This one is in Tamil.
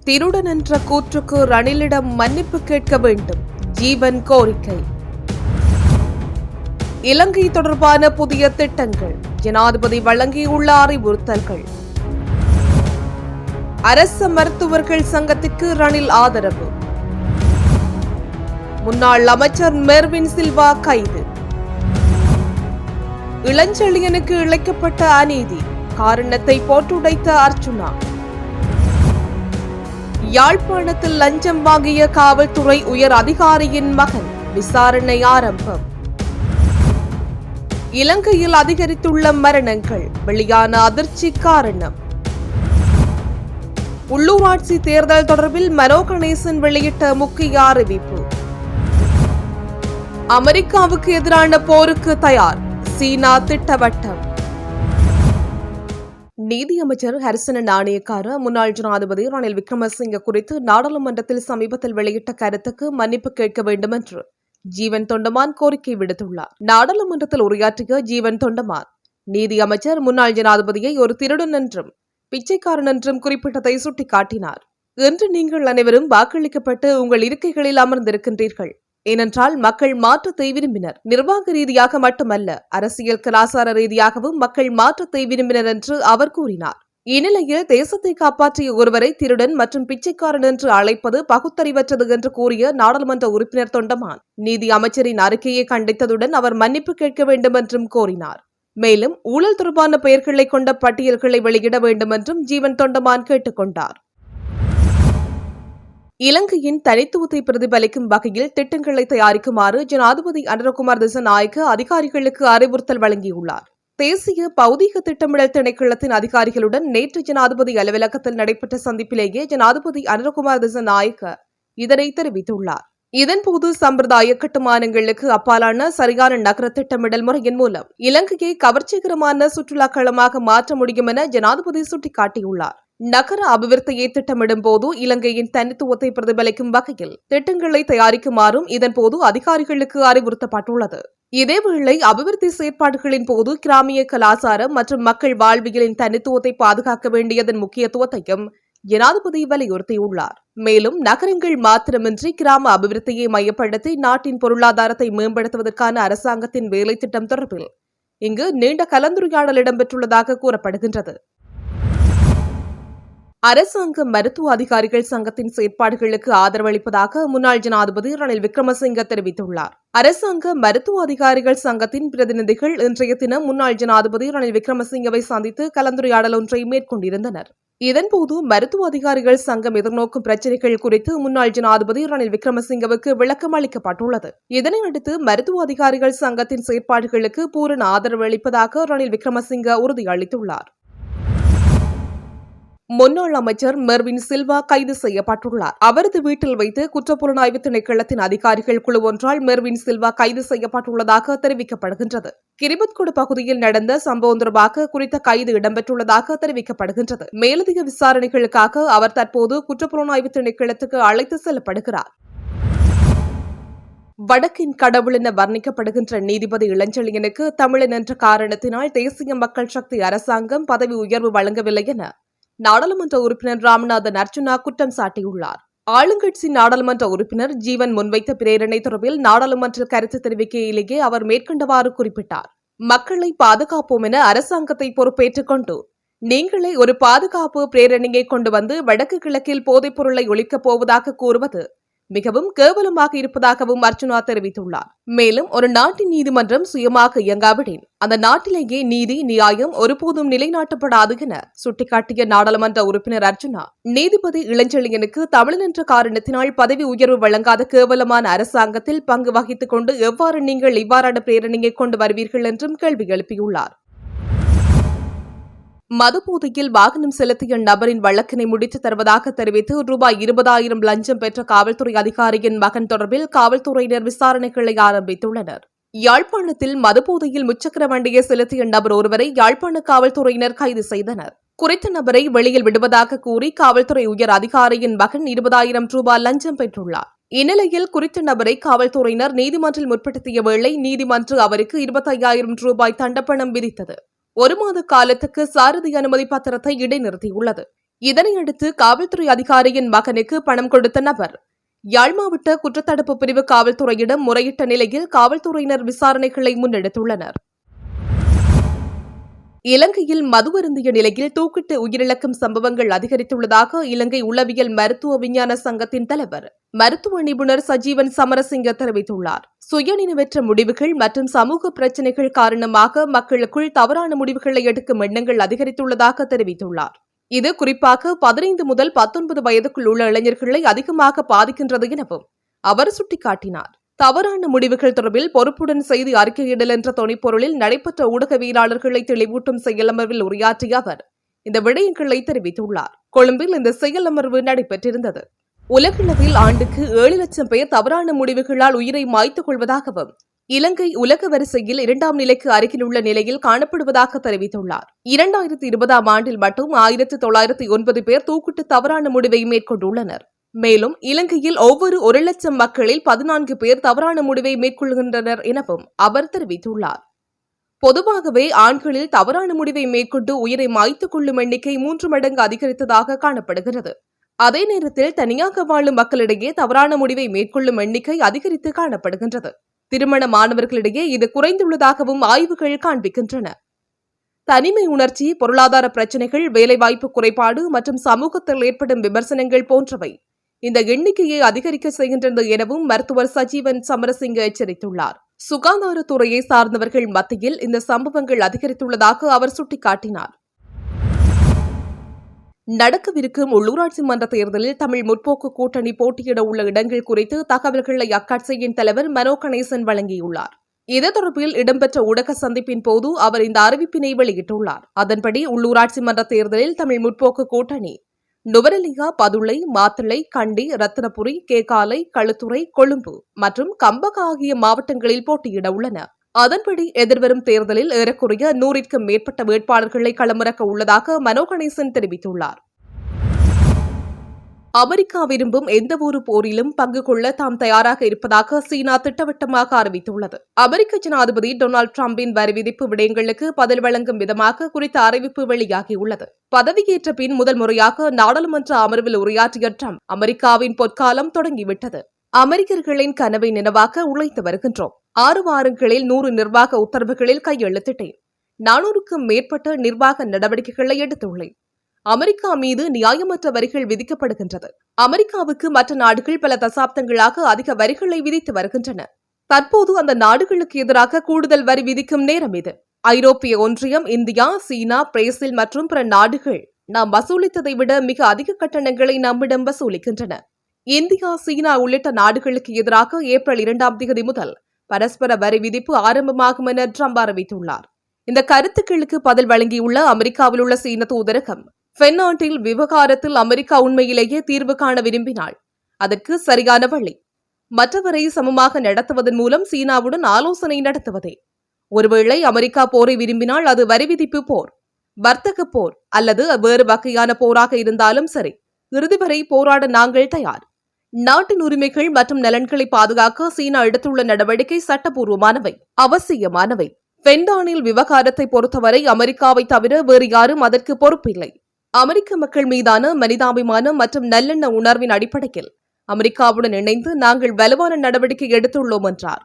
திருடன் என்ற கூற்றுக்கு ரணிலிடம் மன்னிப்பு கேட்க வேண்டும், ஜீவன் கோரிக்கை. இலங்கை தொடர்பான புதிய திட்டங்கள், ஜனாதிபதி வழங்கியுள்ள அறிவுறுத்தல்கள். அரச மருத்துவர்கள் சங்கத்திற்கு ரணில் ஆதரவு. முன்னாள் அமைச்சர் மெர்வின் சில்வா கைது. இளஞ்செழியனுக்கு இழைக்கப்பட்ட அநீதி, காரணத்தை போட்டுடைத்த அர்ச்சுனா. யாழ்ப்பாணத்தில் லஞ்சம் வாங்கிய காவல்துறை உயர் அதிகாரியின் மகன், விசாரணை ஆரம்பம். இலங்கையில் அதிகரித்துள்ள மரணங்கள், வெளியான அதிர்ச்சி காரணம். உள்ளூராட்சி தேர்தல் தொடர்பில் மனோ கணேசன் வெளியிட்ட முக்கிய அறிவிப்பு. அமெரிக்காவுக்கு எதிரான போருக்கு தயார், சீனா திட்டவட்டம். நீதியமைச்சர் ஹரிசன நாணயக்கார முன்னாள் ஜனாதிபதி ரணில் விக்ரமசிங்க குறித்து நாடாளுமன்றத்தில் சமீபத்தில் வெளியிட்ட கருத்துக்கு மன்னிப்பு கேட்க வேண்டும் என்று ஜீவன் தொண்டமான் கோரிக்கை விடுத்துள்ளார். நாடாளுமன்றத்தில் உரையாற்றிய ஜீவன் தொண்டமான், நீதியமைச்சர் முன்னாள் ஜனாதிபதியை ஒரு திருடன் என்றும் பிச்சைக்காரன் என்றும் குறிப்பிட்டதை சுட்டிக்காட்டினார். இன்று நீங்கள் அனைவரும் வாக்களிக்கப்பட்டு உங்கள் இருக்கைகளில் அமர்ந்திருக்கின்றீர்கள். ஏனென்றால் மக்கள் மாற்றத்தை விரும்பினர். நிர்வாக ரீதியாக மட்டுமல்ல, அரசியல் கலாச்சார ரீதியாகவும் மக்கள் மாற்றத்தை விரும்பினர் என்று அவர் கூறினார். இந்நிலையில் தேசத்தை காப்பாற்றிய ஒருவரை திருடன் மற்றும் பிச்சைக்காரன் என்று அழைப்பது பகுத்தறிவற்றது என்று கூறிய நாடாளுமன்ற உறுப்பினர் தொண்டமான், நீதி அமைச்சரின் அறிக்கையை கண்டித்ததுடன் அவர் மன்னிப்பு கேட்க வேண்டும் என்றும் கோரினார். மேலும் ஊழல் தொடர்பான பெயர்களை கொண்ட பட்டியல்களை வெளியிட வேண்டும் என்றும் ஜீவன் தொண்டமான் கேட்டுக் கொண்டார். இலங்கையின் தனித்துவத்தை பிரதிபலிக்கும் வகையில் திட்டங்களை தயாரிக்குமாறு ஜனாதிபதி அனுரகுமார் திசாநாயக்க அதிகாரிகளுக்கு அறிவுறுத்தல் வழங்கியுள்ளார். தேசிய பௌதீக திட்டமிடல் திணைக்களத்தின் அதிகாரிகளுடன் நேற்று ஜனாதிபதி அலுவலகத்தில் நடைபெற்ற சந்திப்பிலேயே ஜனாதிபதி அனுரகுமார் திசாநாயக்க இதனை தெரிவித்துள்ளார். இதன்போது சம்பிரதாய கட்டுமானங்களுக்கு அப்பாலான சரியான நகர திட்டமிடல் முறையின் மூலம் இலங்கையை கவர்ச்சிகரமான சுற்றுலா களமாக மாற்ற முடியும் என ஜனாதிபதி சுட்டிக்காட்டியுள்ளார். நகர அபிவிருத்தியை திட்டமிடும் போது இலங்கையின் தனித்துவத்தை பிரதிபலிக்கும் வகையில் திட்டங்களை தயாரிக்குமாறும் இதன்போது அதிகாரிகளுக்கு அறிவுறுத்தப்பட்டுள்ளது. இதேவேளை அபிவிருத்தி செயற்பாடுகளின் போது கிராமிய கலாச்சாரம் மற்றும் மக்கள் வாழ்வியலின் தனித்துவத்தை பாதுகாக்க வேண்டியதன் முக்கியத்துவத்தையும் ஜனாதிபதி வலியுறுத்தியுள்ளார். மேலும் நகரங்கள் மாத்திரமின்றி கிராம அபிவிருத்தியை மையப்படுத்தி நாட்டின் பொருளாதாரத்தை மேம்படுத்துவதற்கான அரசாங்கத்தின் வேலை திட்டம் தொடர்பில் இங்கு நீண்ட கலந்துரையாடல் இடம்பெற்றுள்ளதாக கூறப்படுகின்றது. அரசாங்க மருத்துவ அதிகாரிகள் சங்கத்தின் செயற்பாடுகளுக்கு ஆதரவளிப்பதாக முன்னாள் ஜனாதிபதி ரணில் விக்ரமசிங்க தெரிவித்துள்ளார். அரசாங்க மருத்துவ அதிகாரிகள் சங்கத்தின் பிரதிநிதிகள் இன்றைய தினம் முன்னாள் ஜனாதிபதி ரணில் விக்ரமசிங்கவை சந்தித்து கலந்துரையாடல் ஒன்றை மேற்கொண்டிருந்தனர். இதன்போது மருத்துவ அதிகாரிகள் சங்கம் எதிர்நோக்கும் பிரச்சினைகள் குறித்து முன்னாள் ஜனாதிபதி ரணில் விக்ரமசிங்கவுக்கு விளக்கம் அளிக்கப்பட்டுள்ளது. இதனையடுத்து மருத்துவ அதிகாரிகள் சங்கத்தின் செயற்பாடுகளுக்கு பூரண ஆதரவு அளிப்பதாக ரணில் விக்ரமசிங்க உறுதியளித்துள்ளார். முன்னாள் அமைச்சர் மெர்வின் சில்வா கைது செய்யப்பட்டுள்ளார். அவரது வீட்டில் வைத்து குற்றப்புலனாய்வு திணைக்களத்தின் அதிகாரிகள் குழு ஒன்றால் மெர்வின் சில்வா கைது செய்யப்பட்டுள்ளதாக தெரிவிக்கப்படுகின்றது. கிரிபத்கொட பகுதியில் நடந்த சம்பவம் தொடர்பாக குறித்த கைது இடம்பெற்றுள்ளதாக தெரிவிக்கப்படுகின்றது. மேலதிக விசாரணைகளுக்காக அவர் தற்போது குற்றப்புலனாய்வு திணைக்களத்துக்கு அழைத்து செல்லப்படுகிறார். வடக்கின் கடவுள் என வர்ணிக்கப்படுகின்ற நீதிபதி இளஞ்செழியனுக்கு தமிழன் என்ற காரணத்தினால் தேசிய மக்கள் சக்தி அரசாங்கம் பதவி உயர்வு வழங்கவில்லை என நாடாளுமன்ற உறுப்பினர் ராமநாதன் அர்ச்சுனா குற்றம் சாட்டியுள்ளார். ஆளுங்கட்சி நாடாளுமன்ற உறுப்பினர் ஜீவன் முன்வைத்த பிரேரணை தொடர்பில் நாடாளுமன்ற கருத்து தெரிவிக்கையிலேயே அவர் மேற்கண்டவாறு குறிப்பிட்டார். மக்களை பாதுகாப்போம் என அரசாங்கத்தை பொறுப்பேற்றுக் கொண்டு நீங்களே ஒரு பாதுகாப்பு பிரேரணையை கொண்டு வந்து வடக்கு கிழக்கில் போதைப் பொருளை ஒழிக்கப் போவதாக கூறுவது மிகவும் கேவலமாக இருப்பதாகவும் அர்ச்சுனா தெரிவித்துள்ளார். மேலும் ஒரு நாட்டின் நீதிமன்றம் சுயமாக இயங்காவிடின் அந்த நாட்டிலேயே நீதி நியாயம் ஒருபோதும் நிலைநாட்டப்படாது என சுட்டிக்காட்டிய நாடாளுமன்ற உறுப்பினர் அர்ச்சுனா, நீதிபதி இளஞ்செழியனுக்கு தமிழன் என்ற காரணத்தினால் பதவி உயர்வு வழங்காத கேவலமான அரசாங்கத்தில் பங்கு வகித்துக் கொண்டு எவ்வாறு நீங்கள் இவ்வாறான பிரேரணையை கொண்டு வருவீர்கள் என்றும் கேள்வி எழுப்பியுள்ளார். மதுபோதையில் வாகனம் செலுத்திய நபரின் வழக்கினை முடித்துத் தருவதாக தெரிவித்து ரூபாய் 20,000 லஞ்சம் பெற்ற காவல்துறை அதிகாரியின் மகன் தொடர்பில் காவல்துறையினர் விசாரணைகளை ஆரம்பித்துள்ளனர். யாழ்ப்பாணத்தில் மதுபோதையில் முச்சக்கர வண்டியை செலுத்திய நபர் ஒருவரை யாழ்ப்பாண காவல்துறையினர் கைது செய்தனர். குறித்த நபரை வெளியில் விடுவதாக கூறி காவல்துறை உயர் அதிகாரியின் மகன் 20,000 ரூபாய் லஞ்சம் பெற்றுள்ளார். இந்நிலையில் குறித்த நபரை காவல்துறையினர் நீதிமன்றில் முற்படுத்திய வேளை நீதிமன்றம் அவருக்கு 25,000 ரூபாய் தண்டப்பணம் விதித்தது. 1 மாத காலத்துக்கு சாரதி அனுமதி பத்திரத்தை இடைநிறுத்தியுள்ளது. இதனையடுத்து காவல்துறை அதிகாரியின் மகனுக்கு பணம் கொடுத்த நபர் யாழ் மாவட்ட குற்றத்தடுப்பு பிரிவு காவல்துறையிடம் முறையிட்ட நிலையில் காவல்துறையினர் விசாரணைகளை முன்னெடுத்துள்ளனர். இலங்கையில் மது அருந்திய நிலையில் தூக்கிட்டு உயிரிழக்கும் சம்பவங்கள் அதிகரித்துள்ளதாக இலங்கை உளவியல் மருத்துவ விஞ்ஞான சங்கத்தின் தலைவர் மருத்துவ நிபுணர் சஜீவன் சமரசிங்க தெரிவித்துள்ளார். சுயநினைவற்ற முடிவுகள் மற்றும் சமூக பிரச்சினைகள் காரணமாக மக்களுக்குள் தவறான முடிவுகளை எடுக்கும் எண்ணங்கள் அதிகரித்துள்ளதாக தெரிவித்துள்ளார். இது குறிப்பாக 15 முதல் 19 வயதுக்குள் உள்ள இளைஞர்களை அதிகமாக பாதிக்கின்றது எனவும் அவர் சுட்டிக்காட்டினார். தவறான முடிவுகள் தொடர்பில் பொறுப்புடன் செய்தி அறிக்கையிடல் என்ற தொனிப்பொருளில் நடைபெற்ற ஊடகவியலாளர்களை தெளிவூட்டும் செயலமர்வில் உரையாற்றிய அவர் இந்த விடயங்களை தெரிவித்துள்ளார். கொழும்பில் இந்த செயலமர்வு நடைபெற்றிருந்தது. உலகளவில் ஆண்டுக்கு 7 லட்சம் பேர் தவறான முடிவுகளால் உயிரை மாய்த்துக் கொள்வதாகவும் இலங்கை உலக வரிசையில் 2ஆம் நிலைக்கு அருகில் உள்ள நிலையில் காணப்படுவதாக தெரிவித்துள்ளார். 2020ஆம் ஆண்டில் மட்டும் 1909 பேர் தூக்கிட்டு தவறான முடிவை மேற்கொண்டுள்ளனர். மேலும் இலங்கையில் ஒவ்வொரு 1 லட்சம் மக்களில் 14 பேர் தவறான முடிவை மேற்கொள்கின்றனர் எனவும் அவர் தெரிவித்துள்ளார். பொதுவாகவே ஆண்களில் தவறான முடிவை மேற்கொண்டு உயிரை மாய்த்துக் கொள்ளும் எண்ணிக்கை 3 மடங்கு அதிகரித்ததாக காணப்படுகிறது. அதே நேரத்தில் தனியாக வாழும் மக்களிடையே தவறான முடிவை மேற்கொள்ளும் எண்ணிக்கை அதிகரித்து காணப்படுகின்றது. திருமண மாணவர்களிடையே இது குறைந்துள்ளதாகவும் ஆய்வுகள் காண்பிக்கின்றன. தனிமை உணர்ச்சி, பொருளாதார பிரச்சினைகள், வேலைவாய்ப்பு குறைபாடு மற்றும் சமூகத்தில் ஏற்படும் விமர்சனங்கள் போன்றவை இந்த எண்ணிக்கையை அதிகரிக்க செய்கின்றது எனவும் மருத்துவர் சஜீவன் சமரசிங்க எச்சரித்துள்ளார். சுகாதாரத்துறையை சார்ந்தவர்கள் மத்தியில் இந்த சம்பவங்கள் அதிகரித்துள்ளதாக அவர் சுட்டிக்காட்டினார். நடக்கவிருக்கும் உள்ளூராட்சி மன்ற தேர்தலில் தமிழ் முற்போக்கு கூட்டணி போட்டியிட உள்ள இடங்கள் குறித்து தகவல்களை அக்கட்சியின் தலைவர் மனோ கணேசன் வழங்கியுள்ளார். இது தொடர்பில் இடம்பெற்ற ஊடக சந்திப்பின் போது அவர் இந்த அறிவிப்பினை வெளியிட்டுள்ளார். அதன்படி உள்ளூராட்சி மன்ற தேர்தலில் தமிழ் முற்போக்கு கூட்டணி நுவரெலியா, பதுளை, மாத்தளை, கண்டி, ரத்தினபுரி, கேகாலை, களுத்துறை, கொழும்பு மற்றும் கம்பக ஆகிய மாவட்டங்களில் போட்டியிட உள்ளன. அதன்படி எதிர்வரும் தேர்தலில் ஏறக்குறைய 100க்கும் மேற்பட்ட வேட்பாளர்களை களமிறக்க உள்ளதாக மனோ கணேசன் தெரிவித்துள்ளார். அமெரிக்கா விரும்பும் எந்தவொரு போரிலும் பங்கு கொள்ள தாம் தயாராக இருப்பதாக சீனா திட்டவட்டமாக அறிவித்துள்ளது. அமெரிக்க ஜனாதிபதி டொனால்டு டிரம்பின் வரி விதிப்பு விடயங்களுக்கு பதில் வழங்கும் விதமாக குறித்த அறிவிப்பு வெளியாகியுள்ளது. பதவியேற்ற பின் முதல் முறையாக நாடாளுமன்ற அமர்வில் உரையாற்றிய டிரம்ப், அமெரிக்காவின் பொற்காலம் தொடங்கிவிட்டது. அமெரிக்கர்களின் கனவை நினைவாக்க உழைத்து வருகின்றோம். 6 வாரங்களில் 100 நிர்வாக உத்தரவுகளில் கையெழுத்திட்டேன். 400க்கும் மேற்பட்ட நிர்வாக நடவடிக்கைகளை எடுத்துள்ளேன். அமெரிக்கா மீது நியாயமற்ற வரிகள் விதிக்கப்படுகின்றது. அமெரிக்காவுக்கு மற்ற நாடுகள் பல தசாப்தங்களாக அதிக வரிகளை விதித்து வருகின்றன. தற்போது அந்த நாடுகளுக்கு எதிராக கூடுதல் வரி விதிக்கும் நேரம் இது. ஐரோப்பிய ஒன்றியம், இந்தியா, சீனா, பிரேசில் மற்றும் பிற நாடுகள் நாம் வசூலித்ததை விட மிக அதிக கட்டணங்களை நம்மிடம் வசூலிக்கின்றன. இந்தியா, சீனா உள்ளிட்ட நாடுகளுக்கு எதிராக ஏப்ரல் 2ஆம் தேதி முதல் பரஸ்பர வரி விதிப்பு ஆரம்பமாகும் என ட்ரம்ப் அறிவித்துள்ளார். இந்த கருத்துக்களுக்கு பதில் வழங்கியுள்ள அமெரிக்காவில் உள்ள சீன தூதரகம், பென்னாட்டில் விவகாரத்தில் அமெரிக்கா உண்மையிலேயே தீர்வு காண விரும்பினால் அதற்கு சரியான வழி மற்றவரை சமமாக நடத்துவதன் மூலம் சீனாவுடன் ஆலோசனை நடத்துவதே. ஒருவேளை அமெரிக்கா போரை விரும்பினால் அது வரி விதிப்பு போர், வர்த்தக போர் அல்லது வேறு வகையான போராக இருந்தாலும் சரி, இறுதி வரை போராட நாங்கள் தயார். நாட்டின் உரிமைகள் மற்றும் நலன்களை பாதுகாக்க சீனா எடுத்துள்ள நடவடிக்கை சட்டப்பூர்வமானவை, அவசியமானவை. பென்டானில் விவகாரத்தை பொறுத்தவரை அமெரிக்காவை தவிர வேறு யாரும் அதற்கு பொறுப்பில்லை. அமெரிக்க மக்கள் மீதான மனிதாபிமானம் மற்றும் நல்லெண்ண உணர்வின் அடிப்படையில் அமெரிக்காவுடன் இணைந்து நாங்கள் வலுவான நடவடிக்கை எடுத்துள்ளோம் என்றார்.